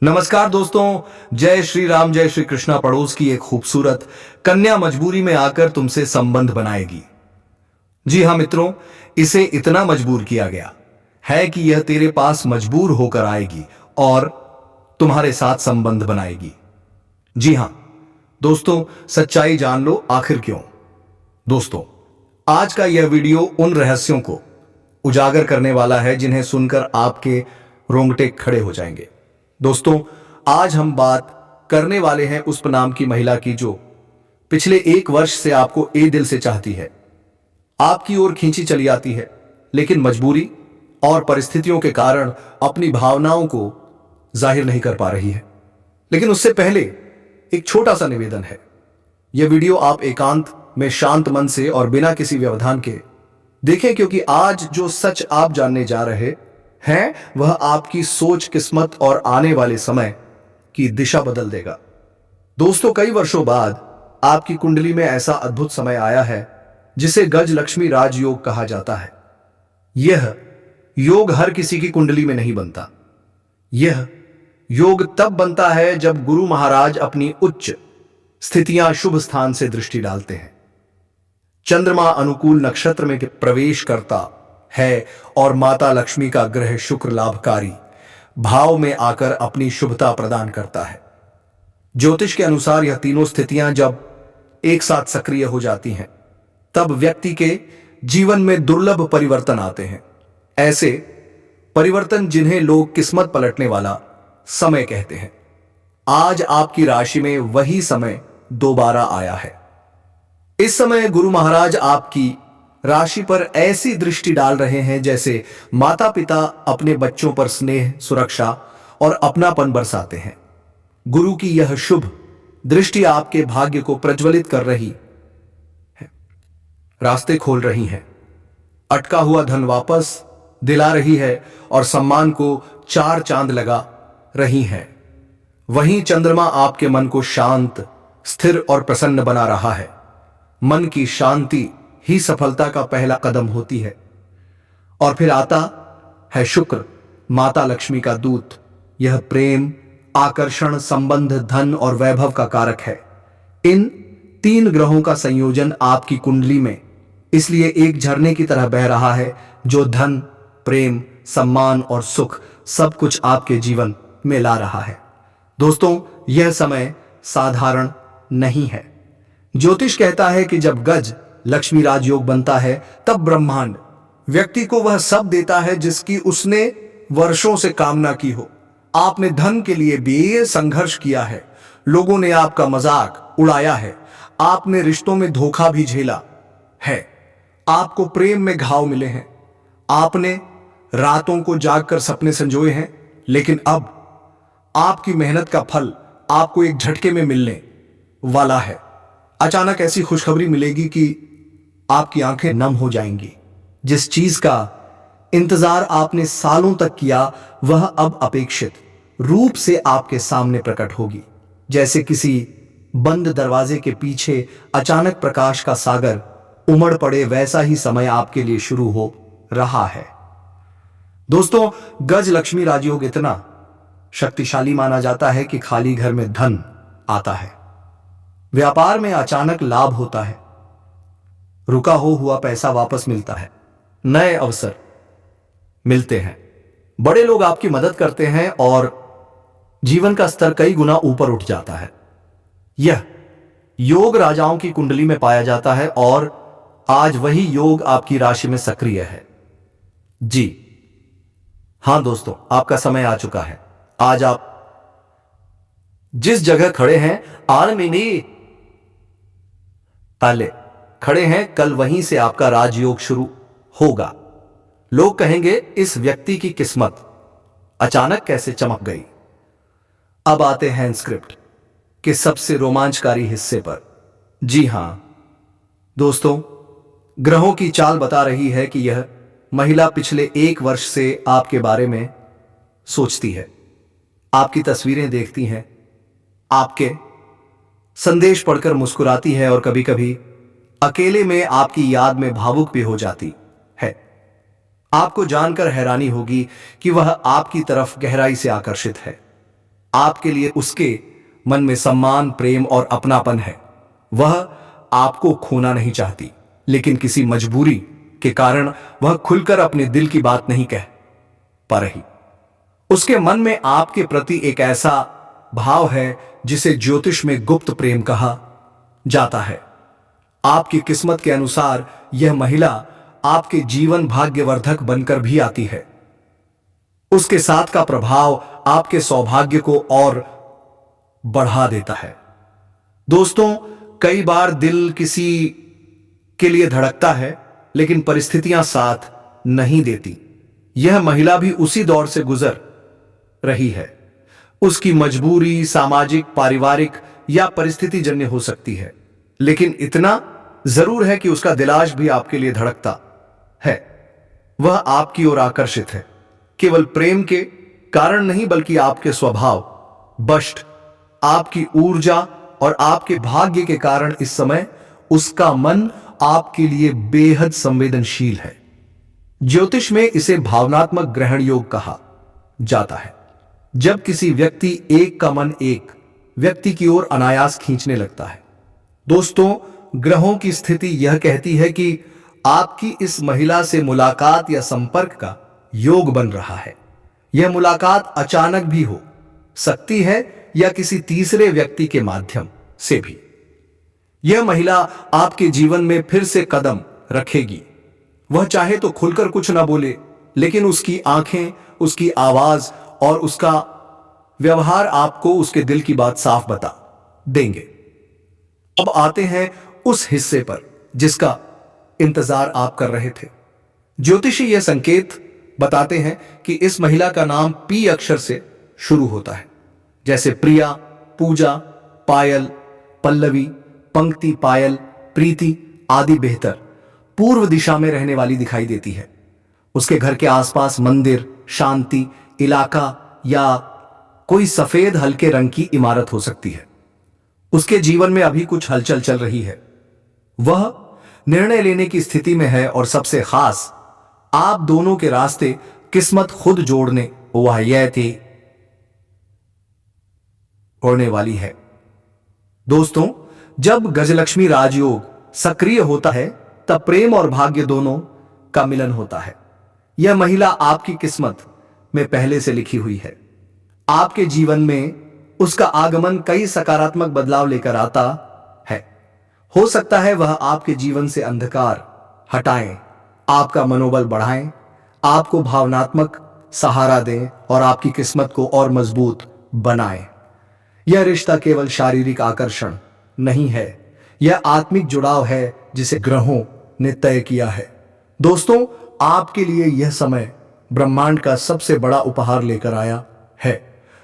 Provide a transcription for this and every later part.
नमस्कार दोस्तों, जय श्री राम जय श्री कृष्णा। पड़ोस की एक खूबसूरत कन्या मजबूरी में आकर तुमसे संबंध बनाएगी। जी हां मित्रों, इसे इतना मजबूर किया गया है कि यह तेरे पास मजबूर होकर आएगी और तुम्हारे साथ संबंध बनाएगी। जी हां दोस्तों, सच्चाई जान लो आखिर क्यों। दोस्तों, आज का यह वीडियो उन रहस्यों को उजागर करने वाला है जिन्हें सुनकर आपके रोंगटे खड़े हो जाएंगे। दोस्तों, आज हम बात करने वाले हैं उस नाम की महिला की जो पिछले 1 वर्ष से आपको दिल से चाहती है, आपकी ओर खींची चली आती है, लेकिन मजबूरी और परिस्थितियों के कारण अपनी भावनाओं को जाहिर नहीं कर पा रही है। लेकिन उससे पहले एक छोटा सा निवेदन है। यह वीडियो आप एकांत में शांत मन से और बिना किसी व्यवधान के देखें, क्योंकि आज जो सच आप जानने जा रहे हैं वह आपकी सोच, किस्मत और आने वाले समय की दिशा बदल देगा। दोस्तों, कई वर्षों बाद आपकी कुंडली में ऐसा अद्भुत समय आया है जिसे गज लक्ष्मी राजयोग कहा जाता है। यह योग हर किसी की कुंडली में नहीं बनता। यह योग तब बनता है जब गुरु महाराज अपनी उच्च स्थितियां शुभ स्थान से दृष्टि डालते हैं, चंद्रमा अनुकूल नक्षत्र में प्रवेश करता है और माता लक्ष्मी का ग्रह शुक्र लाभकारी भाव में आकर अपनी शुभता प्रदान करता है। ज्योतिष के अनुसार यह तीनों स्थितियां जब एक साथ सक्रिय हो जाती हैं तब व्यक्ति के जीवन में दुर्लभ परिवर्तन आते हैं। ऐसे परिवर्तन जिन्हें लोग किस्मत पलटने वाला समय कहते हैं। आज आपकी राशि में वही समय दोबारा आया है। इस समय गुरु महाराज आपकी राशि पर ऐसी दृष्टि डाल रहे हैं जैसे माता पिता अपने बच्चों पर स्नेह, सुरक्षा और अपनापन बरसाते हैं। गुरु की यह शुभ दृष्टि आपके भाग्य को प्रज्वलित कर रही है, रास्ते खोल रही है, अटका हुआ धन वापस दिला रही है और सम्मान को 4 चांद लगा रही है। वहीं चंद्रमा आपके मन को शांत, स्थिर और प्रसन्न बना रहा है। मन की शांति ही सफलता का पहला कदम होती है। और फिर आता है शुक्र, माता लक्ष्मी का दूत। यह प्रेम, आकर्षण, संबंध, धन और वैभव का कारक है। इन 3 ग्रहों का संयोजन आपकी कुंडली में इसलिए एक झरने की तरह बह रहा है जो धन, प्रेम, सम्मान और सुख सब कुछ आपके जीवन में ला रहा है। दोस्तों, यह समय साधारण नहीं है। ज्योतिष कहता है कि जब गज लक्ष्मी राजयोग बनता है तब ब्रह्मांड व्यक्ति को वह सब देता है जिसकी उसने वर्षों से कामना की हो। आपने धन के लिए भी संघर्ष किया है, लोगों ने आपका मजाक उड़ाया है, आपने रिश्तों में धोखा भी झेला है, आपको प्रेम में घाव मिले हैं, आपने रातों को जागकर सपने संजोए हैं। लेकिन अब आपकी मेहनत का फल आपको एक झटके में मिलने वाला है। अचानक ऐसी खुशखबरी मिलेगी कि आपकी आंखें नम हो जाएंगी। जिस चीज का इंतजार आपने सालों तक किया वह अब अपेक्षित रूप से आपके सामने प्रकट होगी। जैसे किसी बंद दरवाजे के पीछे अचानक प्रकाश का सागर उमड़ पड़े, वैसा ही समय आपके लिए शुरू हो रहा है। दोस्तों, गज लक्ष्मी राजयोग इतना शक्तिशाली माना जाता है कि खाली घर में धन आता है, व्यापार में अचानक लाभ होता है, रुका हुआ पैसा वापस मिलता है, नए अवसर मिलते हैं, बड़े लोग आपकी मदद करते हैं और जीवन का स्तर कई गुना ऊपर उठ जाता है। यह योग राजाओं की कुंडली में पाया जाता है और आज वही योग आपकी राशि में सक्रिय है। जी हां दोस्तों, आपका समय आ चुका है। आज आप जिस जगह खड़े हैं खड़े हैं, कल वहीं से आपका राजयोग शुरू होगा। लोग कहेंगे इस व्यक्ति की किस्मत अचानक कैसे चमक गई। अब आते हैं स्क्रिप्ट के सबसे रोमांचकारी हिस्से पर। जी हां दोस्तों, ग्रहों की चाल बता रही है कि यह महिला पिछले 1 वर्ष से आपके बारे में सोचती है, आपकी तस्वीरें देखती है, आपके संदेश पढ़कर मुस्कुराती है और कभी कभी अकेले में आपकी याद में भावुक भी हो जाती है। आपको जानकर हैरानी होगी कि वह आपकी तरफ गहराई से आकर्षित है। आपके लिए उसके मन में सम्मान, प्रेम और अपनापन है। वह आपको खोना नहीं चाहती, लेकिन किसी मजबूरी के कारण वह खुलकर अपने दिल की बात नहीं कह पा रही। उसके मन में आपके प्रति एक ऐसा भाव है जिसे ज्योतिष में गुप्त प्रेम कहा जाता है। आपकी किस्मत के अनुसार यह महिला आपके जीवन भाग्यवर्धक बनकर भी आती है। उसके साथ का प्रभाव आपके सौभाग्य को और बढ़ा देता है। दोस्तों, कई बार दिल किसी के लिए धड़कता है, लेकिन परिस्थितियां साथ नहीं देती। यह महिला भी उसी दौर से गुजर रही है। उसकी मजबूरी सामाजिक, पारिवारिक या परिस्थिति जन्य हो सकती है, लेकिन इतना जरूर है कि उसका दिल आज भी आपके लिए धड़कता है। वह आपकी ओर आकर्षित है, केवल प्रेम के कारण नहीं, बल्कि आपके स्वभाव, बष्ट, आपकी ऊर्जा और आपके भाग्य के कारण इस समय उसका मन आपके लिए बेहद संवेदनशील है। ज्योतिष में इसे भावनात्मक ग्रहण योग कहा जाता है। जब किसी व्यक्ति एक का मन एक व्यक्ति की ओर अनायास खींचने लगता है। दोस्तों, ग्रहों की स्थिति यह कहती है कि आपकी इस महिला से मुलाकात या संपर्क का योग बन रहा है। यह मुलाकात अचानक भी हो सकती है या किसी तीसरे व्यक्ति के माध्यम से भी। यह महिला आपके जीवन में फिर से कदम रखेगी। वह चाहे तो खुलकर कुछ ना बोले, लेकिन उसकी आंखें, उसकी आवाज और उसका व्यवहार आपको उसके दिल की बात साफ बता देंगे। अब आते हैं उस हिस्से पर जिसका इंतजार आप कर रहे थे। ज्योतिषी यह संकेत बताते हैं कि इस महिला का नाम पी अक्षर से शुरू होता है, जैसे प्रिया, पूजा, पायल, पल्लवी, पंक्ति, पायल, प्रीति आदि। बेहतर पूर्व दिशा में रहने वाली दिखाई देती है। उसके घर के आसपास मंदिर, शांति इलाका या कोई सफेद हल्के रंग की इमारत हो सकती है। उसके जीवन में अभी कुछ हलचल चल रही है। वह निर्णय लेने की स्थिति में है और सबसे खास, आप दोनों के रास्ते किस्मत खुद जोड़ने होने वाली है। दोस्तों, जब गजलक्ष्मी राजयोग सक्रिय होता है, तब प्रेम और भाग्य दोनों का मिलन होता है। यह महिला आपकी किस्मत में पहले से लिखी हुई है। आपके जीवन में उसका आगमन कई सकारात्मक बदलाव लेकर आता है। हो सकता है वह आपके जीवन से अंधकार हटाएं, आपका मनोबल बढ़ाएं, आपको भावनात्मक सहारा दें और आपकी किस्मत को और मजबूत बनाएं। यह रिश्ता केवल शारीरिक आकर्षण नहीं है, यह आत्मिक जुड़ाव है जिसे ग्रहों ने तय किया है। दोस्तों, आपके लिए यह समय ब्रह्मांड का सबसे बड़ा उपहार लेकर आया है।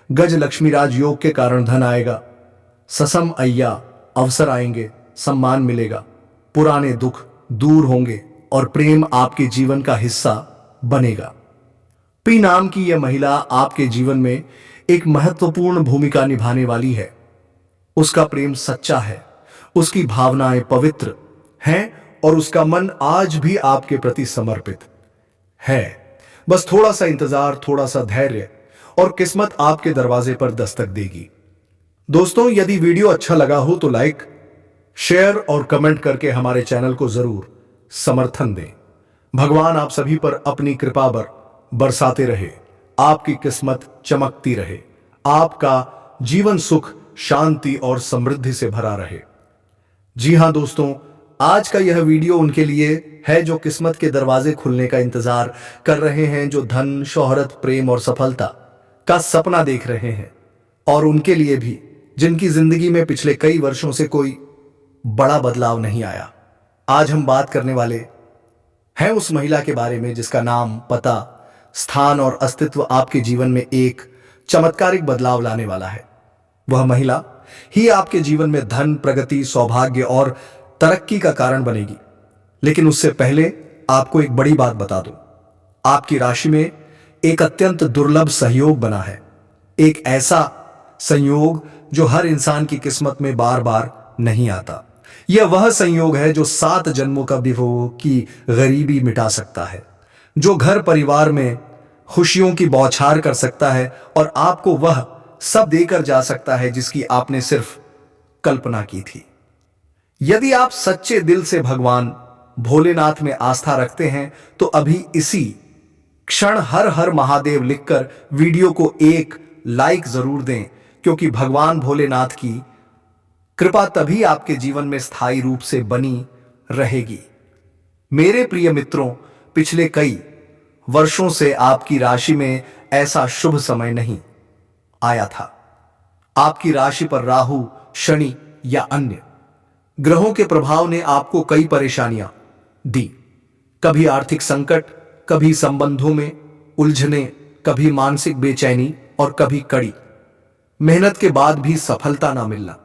गज लक्ष्मी राज योग के कारण धन आएगा, ससम अय्या अवसर आएंगे, सम्मान मिलेगा, पुराने दुख दूर होंगे और प्रेम आपके जीवन का हिस्सा बनेगा। पी नाम की यह महिला आपके जीवन में एक महत्वपूर्ण भूमिका निभाने वाली है। उसका प्रेम सच्चा है, उसकी भावनाएं पवित्र हैं और उसका मन आज भी आपके प्रति समर्पित है। बस थोड़ा सा इंतजार, थोड़ा सा धैर्य और किस्मत आपके दरवाजे पर दस्तक देगी। दोस्तों, यदि वीडियो अच्छा लगा हो तो लाइक, शेयर और कमेंट करके हमारे चैनल को जरूर समर्थन दें। भगवान आप सभी पर अपनी कृपा बरसाते रहे, आपकी किस्मत चमकती रहे, आपका जीवन सुख, शांति और समृद्धि से भरा रहे। जी हां दोस्तों, आज का यह वीडियो उनके लिए है जो किस्मत के दरवाजे खुलने का इंतजार कर रहे हैं, जो धन, शोहरत, प्रेम और सफलता का सपना देख रहे हैं, और उनके लिए भी जिनकी जिंदगी में पिछले कई वर्षों से कोई बड़ा बदलाव नहीं आया। आज हम बात करने वाले हैं उस महिला के बारे में जिसका नाम, पता, स्थान और अस्तित्व आपके जीवन में एक चमत्कारिक बदलाव लाने वाला है। वह महिला ही आपके जीवन में धन, प्रगति, सौभाग्य और तरक्की का कारण बनेगी। लेकिन उससे पहले आपको एक बड़ी बात बता दूं। आपकी राशि में एक अत्यंत दुर्लभ सहयोग बना है, एक ऐसा संयोग जो हर इंसान की किस्मत में बार बार नहीं आता। यह वह संयोग है जो 7 जन्मों का विभोग की गरीबी मिटा सकता है, जो घर परिवार में खुशियों की बौछार कर सकता है और आपको वह सब देकर जा सकता है जिसकी आपने सिर्फ कल्पना की थी। यदि आप सच्चे दिल से भगवान भोलेनाथ में आस्था रखते हैं तो अभी इसी क्षण हर हर महादेव लिखकर वीडियो को एक लाइक जरूर दें, क्योंकि भगवान भोलेनाथ की कृपा तभी आपके जीवन में स्थायी रूप से बनी रहेगी। मेरे प्रिय मित्रों, पिछले कई वर्षों से आपकी राशि में ऐसा शुभ समय नहीं आया था। आपकी राशि पर राहु, शनि या अन्य ग्रहों के प्रभाव ने आपको कई परेशानियां दी। कभी आर्थिक संकट, कभी संबंधों में उलझने, कभी मानसिक बेचैनी और कभी कड़ी मेहनत के बाद भी सफलता ना मिलना।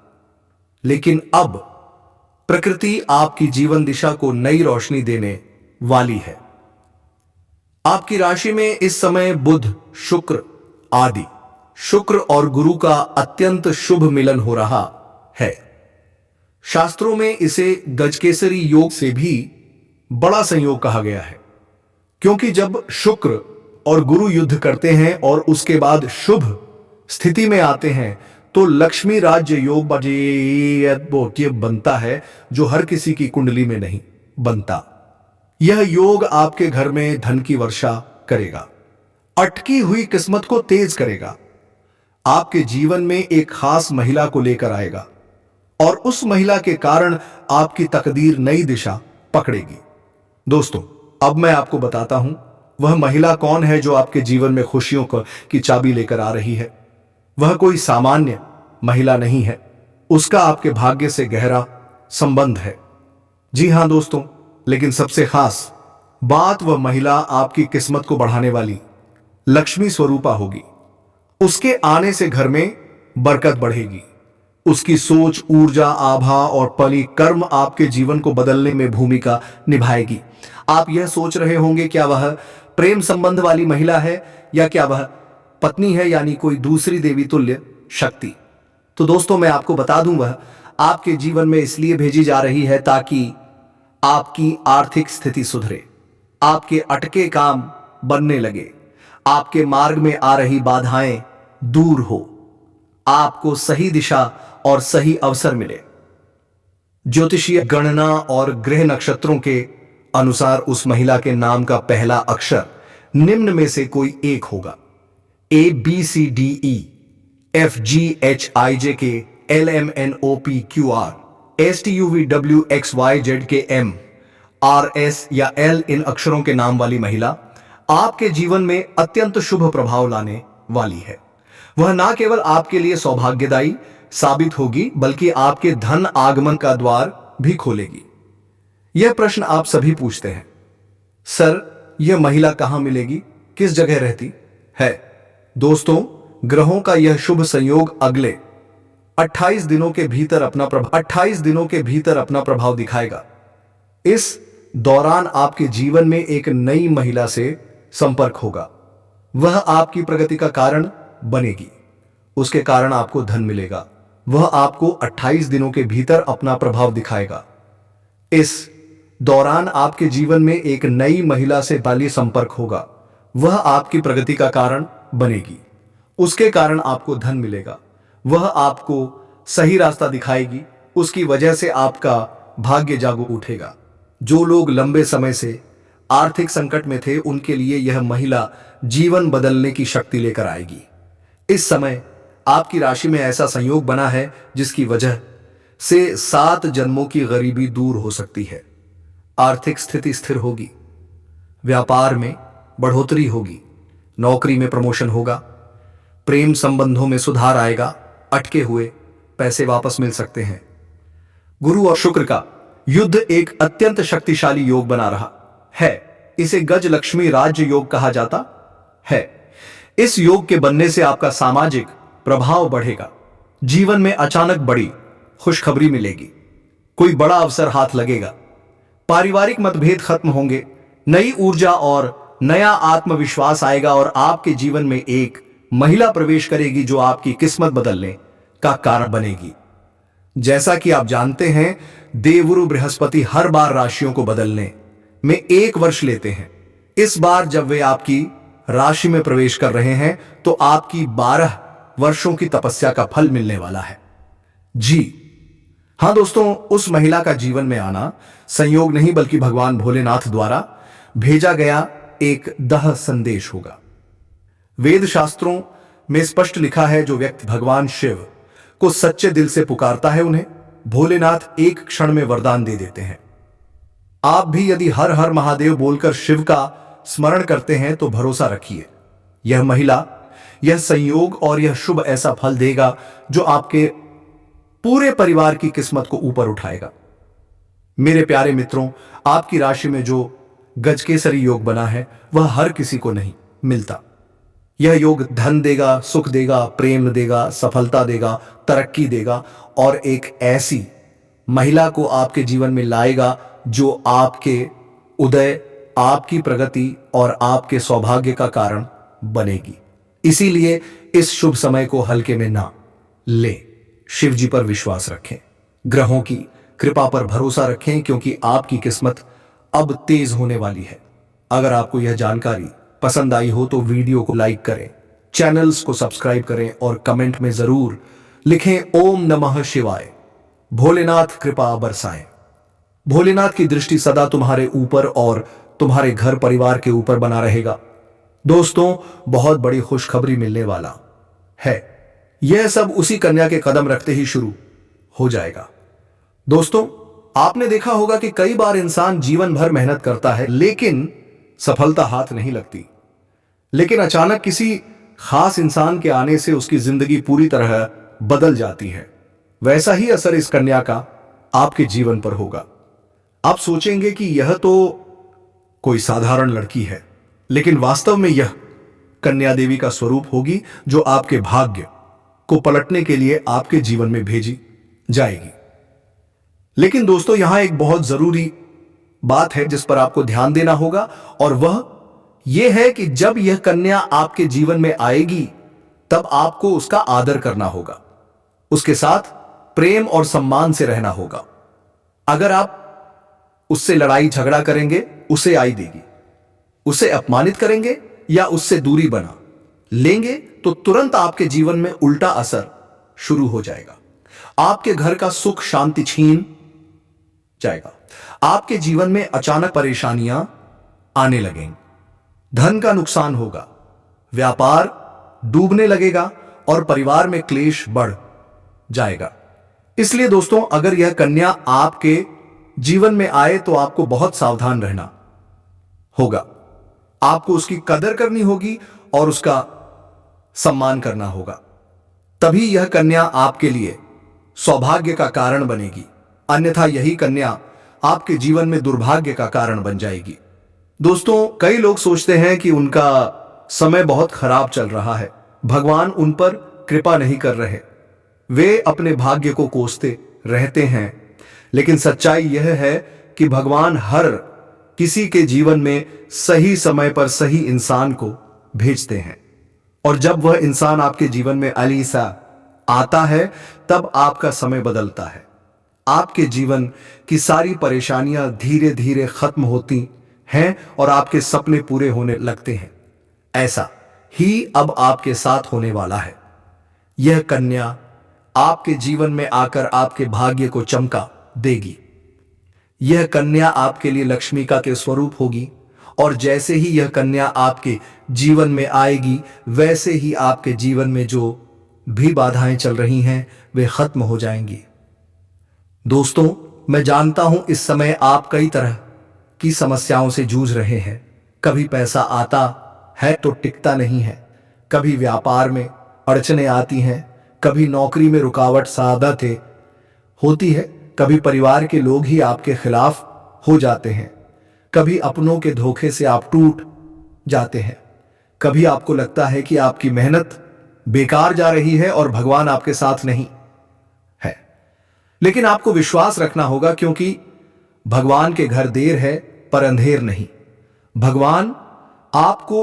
लेकिन अब प्रकृति आपकी जीवन दिशा को नई रोशनी देने वाली है। आपकी राशि में इस समय बुध, शुक्र आदि शुक्र और गुरु का अत्यंत शुभ मिलन हो रहा है। शास्त्रों में इसे गजकेसरी योग से भी बड़ा संयोग कहा गया है, क्योंकि जब शुक्र और गुरु युद्ध करते हैं और उसके बाद शुभ स्थिति में आते हैं तो लक्ष्मी राज्य योग बनता है, जो हर किसी की कुंडली में नहीं बनता। यह योग आपके घर में धन की वर्षा करेगा, अटकी हुई किस्मत को तेज करेगा, आपके जीवन में एक खास महिला को लेकर आएगा और उस महिला के कारण आपकी तकदीर नई दिशा पकड़ेगी। दोस्तों, अब मैं आपको बताता हूं वह महिला कौन है जो आपके जीवन में खुशियों की चाबी लेकर आ रही है। वह कोई सामान्य महिला नहीं है, उसका आपके भाग्य से गहरा संबंध है। जी हां दोस्तों, लेकिन सबसे खास बात, वह महिला आपकी किस्मत को बढ़ाने वाली लक्ष्मी स्वरूपा होगी। उसके आने से घर में बरकत बढ़ेगी। उसकी सोच, ऊर्जा, आभा और पली कर्म आपके जीवन को बदलने में भूमिका निभाएगी। आप यह सोच रहे होंगे, क्या वह प्रेम संबंध वाली महिला है या क्या वह पत्नी है, यानी कोई दूसरी देवी तुल्य शक्ति। तो दोस्तों, मैं आपको बता दूं, वह आपके जीवन में इसलिए भेजी जा रही है ताकि आपकी आर्थिक स्थिति सुधरे, आपके अटके काम बनने लगे, आपके मार्ग में आ रही बाधाएं दूर हो, आपको सही दिशा और सही अवसर मिले। ज्योतिषीय गणना और ग्रह नक्षत्रों के अनुसार उस महिला के नाम का पहला अक्षर निम्न में से कोई एक होगा। ABCDEFGHIJ के LMNOPQR STUVWXYZ के M RS या L इन अक्षरों के नाम वाली महिला आपके जीवन में अत्यंत शुभ प्रभाव लाने वाली है। वह ना केवल आपके लिए सौभाग्यदायी साबित होगी, बल्कि आपके धन आगमन का द्वार भी खोलेगी। यह प्रश्न आप सभी पूछते हैं, सर यह महिला कहां मिलेगी, किस जगह रहती है? दोस्तों, ग्रहों का यह शुभ संयोग अगले 28 दिनों के भीतर अपना प्रभाव दिखाएगा। इस दौरान आपके जीवन में एक नई महिला से संपर्क होगा। वह आपकी प्रगति का कारण बनेगी, उसके कारण आपको धन मिलेगा। वह आपको 28 दिनों के भीतर अपना प्रभाव दिखाएगा। इस दौरान आपके जीवन में एक नई महिला से बाली संपर्क होगा। वह आपकी प्रगति का कारण बनेगी, उसके कारण आपको धन मिलेगा। वह आपको सही रास्ता दिखाएगी, उसकी वजह से आपका भाग्य जागो उठेगा। जो लोग लंबे समय से आर्थिक संकट में थे, उनके लिए यह महिला जीवन बदलने की शक्ति लेकर आएगी। इस समय आपकी राशि में ऐसा संयोग बना है जिसकी वजह से 7 जन्मों की गरीबी दूर हो सकती है। आर्थिक स्थिति स्थिर होगी, व्यापार में बढ़ोतरी होगी, नौकरी में प्रमोशन होगा, प्रेम संबंधों में सुधार आएगा, अटके हुए पैसे वापस मिल सकते हैं। गुरु और शुक्र का युद्ध एक अत्यंत शक्तिशाली योग बना रहा है। इसे गज लक्ष्मी राज्य योग कहा जाता है। इस योग के बनने से आपका सामाजिक प्रभाव बढ़ेगा, जीवन में अचानक बड़ी खुशखबरी मिलेगी, कोई बड़ा अवसर हाथ लगेगा, पारिवारिक मतभेद खत्म होंगे, नई ऊर्जा और नया आत्मविश्वास आएगा और आपके जीवन में एक महिला प्रवेश करेगी जो आपकी किस्मत बदलने का कारण बनेगी। जैसा कि आप जानते हैं, देवगुरु बृहस्पति हर बार राशियों को बदलने में 1 वर्ष लेते हैं। इस बार जब वे आपकी राशि में प्रवेश कर रहे हैं तो आपकी 12 वर्षों की तपस्या का फल मिलने वाला है। जी हां दोस्तों, उस महिला का जीवन में आना संयोग नहीं बल्कि भगवान भोलेनाथ द्वारा भेजा गया एक दह संदेश होगा। वेद शास्त्रों में स्पष्ट लिखा है, जो व्यक्ति भगवान शिव को सच्चे दिल से पुकारता है उन्हें भोलेनाथ एक क्षण में वरदान दे देते हैं। आप भी यदि हर हर महादेव बोलकर शिव का स्मरण करते हैं तो भरोसा रखिए, यह महिला, यह संयोग और यह शुभ ऐसा फल देगा जो आपके पूरे परिवार की किस्मत को ऊपर उठाएगा। मेरे प्यारे मित्रों, आपकी राशि में जो गजकेसरी योग बना है वह हर किसी को नहीं मिलता। यह योग धन देगा, सुख देगा, प्रेम देगा, सफलता देगा, तरक्की देगा और एक ऐसी महिला को आपके जीवन में लाएगा जो आपके उदय, आपकी प्रगति और आपके सौभाग्य का कारण बनेगी। इसीलिए इस शुभ समय को हल्के में ना ले, शिव जी पर विश्वास रखें, ग्रहों की कृपा पर भरोसा रखें, क्योंकि आपकी किस्मत अब तेज होने वाली है। अगर आपको यह जानकारी पसंद आई हो तो वीडियो को लाइक करें, चैनल्स को सब्सक्राइब करें और कमेंट में जरूर लिखें ओम नमः शिवाय, भोलेनाथ कृपा बरसाएं। भोलेनाथ की दृष्टि सदा तुम्हारे ऊपर और तुम्हारे घर परिवार के ऊपर बना रहेगा। दोस्तों, बहुत बड़ी खुशखबरी मिलने वाला है। यह सब उसी कन्या के कदम रखते ही शुरू हो जाएगा। दोस्तों, आपने देखा होगा कि कई बार इंसान जीवन भर मेहनत करता है लेकिन सफलता हाथ नहीं लगती, लेकिन अचानक किसी खास इंसान के आने से उसकी जिंदगी पूरी तरह बदल जाती है। वैसा ही असर इस कन्या का आपके जीवन पर होगा। आप सोचेंगे कि यह तो कोई साधारण लड़की है, लेकिन वास्तव में यह कन्या देवी का स्वरूप होगी जो आपके भाग्य को पलटने के लिए आपके जीवन में भेजी जाएगी। लेकिन दोस्तों, यहां एक बहुत जरूरी बात है जिस पर आपको ध्यान देना होगा, और वह यह है कि जब यह कन्या आपके जीवन में आएगी तब आपको उसका आदर करना होगा, उसके साथ प्रेम और सम्मान से रहना होगा। अगर आप उससे लड़ाई झगड़ा करेंगे, उसे आई देगी, उसे अपमानित करेंगे या उससे दूरी बना लेंगे तो तुरंत आपके जीवन में उल्टा असर शुरू हो जाएगा। आपके घर का सुख शांति छीन जाएगा, आपके जीवन में अचानक परेशानियां आने लगेंगी, धन का नुकसान होगा, व्यापार डूबने लगेगा और परिवार में क्लेश बढ़ जाएगा। इसलिए दोस्तों, अगर यह कन्या आपके जीवन में आए तो आपको बहुत सावधान रहना होगा। आपको उसकी कदर करनी होगी और उसका सम्मान करना होगा, तभी यह कन्या आपके लिए सौभाग्य का कारण बनेगी। अन्यथा यही कन्या आपके जीवन में दुर्भाग्य का कारण बन जाएगी। दोस्तों, कई लोग सोचते हैं कि उनका समय बहुत खराब चल रहा है, भगवान उन पर कृपा नहीं कर रहे, वे अपने भाग्य को कोसते रहते हैं। लेकिन सच्चाई यह है कि भगवान हर किसी के जीवन में सही समय पर सही इंसान को भेजते हैं, और जब वह इंसान आपके जीवन में अलीसा आता है तब आपका समय बदलता है। आपके जीवन की सारी परेशानियां धीरे धीरे खत्म होती हैं और आपके सपने पूरे होने लगते हैं। ऐसा ही अब आपके साथ होने वाला है। यह कन्या आपके जीवन में आकर आपके भाग्य को चमका देगी। यह कन्या आपके लिए लक्ष्मी का के स्वरूप होगी, और जैसे ही यह कन्या आपके जीवन में आएगी वैसे ही आपके जीवन में जो भी बाधाएं चल रही हैं वे खत्म हो जाएंगी। दोस्तों, मैं जानता हूं इस समय आप कई तरह की समस्याओं से जूझ रहे हैं। कभी पैसा आता है तो टिकता नहीं है, कभी व्यापार में अड़चने आती हैं, कभी नौकरी में रुकावट सादत होती है, कभी परिवार के लोग ही आपके खिलाफ हो जाते हैं, कभी अपनों के धोखे से आप टूट जाते हैं, कभी आपको लगता है कि आपकी मेहनत बेकार जा रही है और भगवान आपके साथ नहीं है। लेकिन आपको विश्वास रखना होगा, क्योंकि भगवान के घर देर है पर अंधेर नहीं। भगवान आपको